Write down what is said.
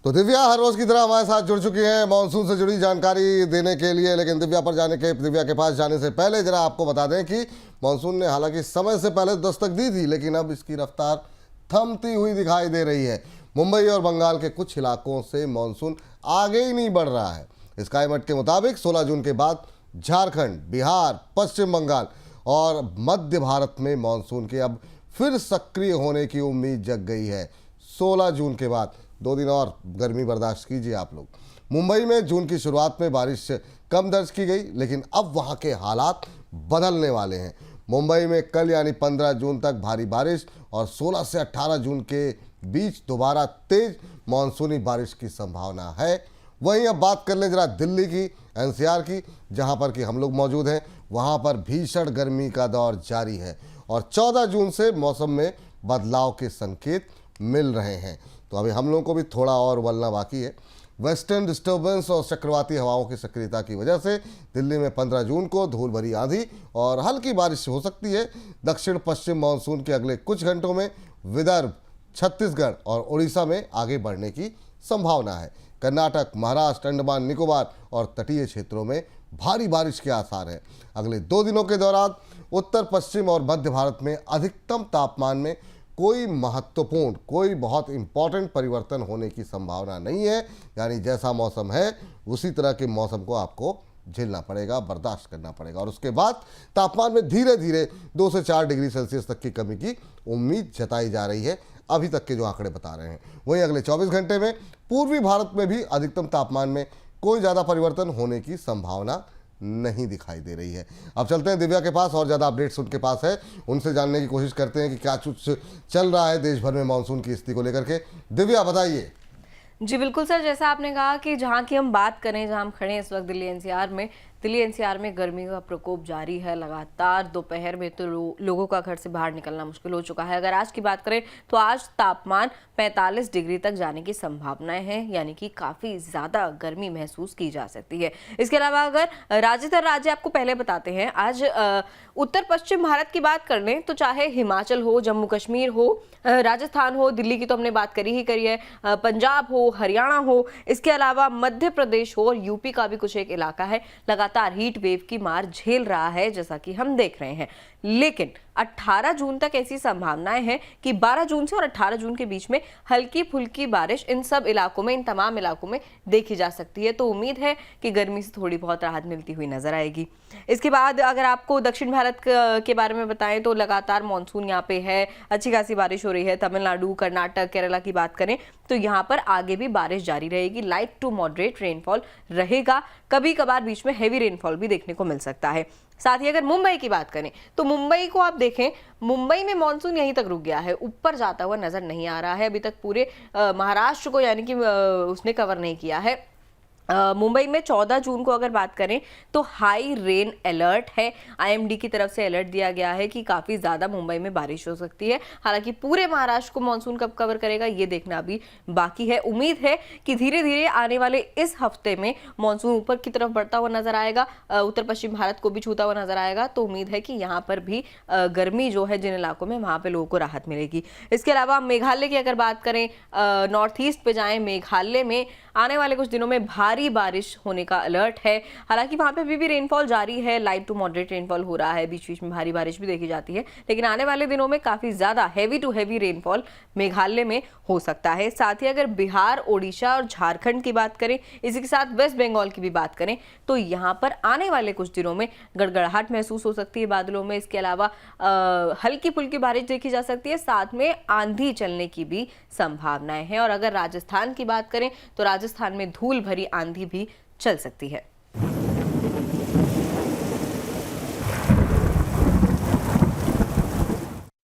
तो दिव्या हर रोज की तरह हमारे साथ जुड़ चुकी हैं मॉनसून से जुड़ी जानकारी देने के लिए। लेकिन दिव्या के पास जाने से पहले जरा आपको बता दें कि मॉनसून ने हालांकि समय से पहले दस्तक दी थी, लेकिन अब इसकी रफ्तार थमती हुई दिखाई दे रही है। मुंबई और बंगाल के कुछ इलाकों से मॉनसून आगे ही नहीं बढ़ रहा है। स्काईमेट के मुताबिक 16 जून के बाद झारखंड, बिहार, पश्चिम बंगाल और मध्य भारत में मॉनसून के अब फिर सक्रिय होने की उम्मीद जग गई है। 16 जून के बाद 2 दिन और गर्मी बर्दाश्त कीजिए आप लोग। मुंबई में जून की शुरुआत में बारिश कम दर्ज की गई, लेकिन अब वहां के हालात बदलने वाले हैं। मुंबई में कल यानी 15 जून तक भारी बारिश और 16 से 18 जून के बीच दोबारा तेज मानसूनी बारिश की संभावना है। वहीं अब बात कर लें जरा दिल्ली की, एनसीआर की, जहां पर कि हम लोग मौजूद हैं। वहां पर भीषण गर्मी का दौर जारी है और 14 जून से मौसम में बदलाव के संकेत मिल रहे हैं। तो अभी हम लोगों को भी थोड़ा और उबलना बाकी है। वेस्टर्न डिस्टर्बेंस और चक्रवाती हवाओं की सक्रियता की वजह से दिल्ली में 15 जून को धूल भरी आंधी और हल्की बारिश हो सकती है। दक्षिण पश्चिम मानसून के अगले कुछ घंटों में विदर्भ, छत्तीसगढ़ और उड़ीसा में आगे बढ़ने की संभावना है। कर्नाटक, महाराष्ट्र, अंडमान निकोबार और तटीय क्षेत्रों में भारी बारिश के आसार हैं। अगले 2 दिनों के दौरान उत्तर पश्चिम और मध्य भारत में अधिकतम तापमान में कोई बहुत इंपॉर्टेंट परिवर्तन होने की संभावना नहीं है। यानी जैसा मौसम है उसी तरह के मौसम को आपको झेलना पड़ेगा, बर्दाश्त करना पड़ेगा। और उसके बाद तापमान में धीरे धीरे 2 से 4 डिग्री सेल्सियस तक की कमी की उम्मीद जताई जा रही है, अभी तक के जो आंकड़े बता रहे हैं। वहीं अगले 24 घंटे में पूर्वी भारत में भी अधिकतम तापमान में कोई ज़्यादा परिवर्तन होने की संभावना नहीं दिखाई दे रही है। अब चलते हैं दिव्या के पास, और ज़्यादा अपडेट्स उनके पास है, उनसे जानने की कोशिश करते हैं कि क्या कुछ चल रहा है देश भर में मानसून की स्थिति को लेकर के। दिव्या बताइए। जी बिल्कुल सर, जैसा आपने कहा कि जहाँ की हम बात करें, जहाँ हम खड़े हैं इस वक्त दिल्ली एनसीआर में गर्मी का प्रकोप जारी है लगातार। दोपहर में तो लोगों का घर से बाहर निकलना मुश्किल हो चुका है। अगर आज की बात करें तो आज तापमान 45 डिग्री तक जाने की संभावनाएं हैं, यानी कि काफ़ी ज़्यादा गर्मी महसूस की जा सकती है। इसके अलावा अगर राज्य दर राज्य आपको पहले बताते हैं, आज उत्तर पश्चिम भारत की बात कर लें तो चाहे हिमाचल हो, जम्मू कश्मीर हो, राजस्थान हो, दिल्ली की तो हमने बात करी है, पंजाब हो, हरियाणा हो, इसके अलावा मध्य प्रदेश हो और यूपी का भी कुछ एक इलाका है लगातार हीट वेव की मार झेल रहा है, जैसा कि हम देख रहे हैं। लेकिन 18 जून तक ऐसी संभावनाएं हैं कि 12 जून से और 18 जून के बीच में हल्की फुल्की बारिश इन सब इलाकों में, इन तमाम इलाकों में देखी जा सकती है। तो उम्मीद है कि गर्मी से थोड़ी बहुत राहत मिलती हुई नजर आएगी। इसके बाद अगर आपको दक्षिण भारत के बारे में बताएं तो लगातार मानसून यहाँ पे है, अच्छी खासी बारिश हो रही है। तमिलनाडु, कर्नाटक, केरला की बात करें तो यहाँ पर आगे भी बारिश जारी रहेगी। लाइट टू मॉडरेट रेनफॉल रहेगा, कभी कभार बीच में हेवी रेनफॉल भी देखने को मिल सकता है। साथ ही अगर मुंबई की बात करें तो मुंबई को आप देखें, मुंबई में मॉनसून यहीं तक रुक गया है, ऊपर जाता हुआ नजर नहीं आ रहा है अभी तक। पूरे महाराष्ट्र को यानी कि उसने कवर नहीं किया है। मुंबई में 14 जून को अगर बात करें तो हाई रेन अलर्ट है। आईएमडी की तरफ से अलर्ट दिया गया है कि काफ़ी ज़्यादा मुंबई में बारिश हो सकती है। हालांकि पूरे महाराष्ट्र को मानसून कब कवर करेगा ये देखना अभी बाकी है। उम्मीद है कि धीरे धीरे आने वाले इस हफ्ते में मानसून ऊपर की तरफ बढ़ता हुआ नजर आएगा, उत्तर पश्चिम भारत को भी छूता हुआ नजर आएगा। तो उम्मीद है कि यहाँ पर भी गर्मी जो है जिन इलाकों में, वहाँ पर लोगों को राहत मिलेगी। इसके अलावा मेघालय की अगर बात करें, नॉर्थ ईस्ट पे जाएँ, मेघालय में आने वाले कुछ दिनों में भारी बारिश होने का अलर्ट है। हालांकि वहां पे भी रेनफॉल जारी है, लाइट टू मॉडरेट रेनफॉल हो रहा है, बीच बीच में भारी बारिश भी देखी जाती है। लेकिन आने वाले दिनों में काफी ज्यादा heavy to heavy rainfall Meghalaya में हो सकता है। साथ ही अगर बिहार, ओडिशा और झारखंड की बात करें, इसी के साथ वेस्ट बंगाल की भी बात करें तो यहाँ पर आने वाले कुछ दिनों में गड़गड़ाहट महसूस हो सकती है बादलों में। इसके अलावा हल्की फुल्की बारिश देखी जा सकती है, साथ में आंधी चलने की भी संभावनाएं हैं। और अगर राजस्थान की बात करें तो राजस्थान में धूल भरी आंधी भी चल सकती है।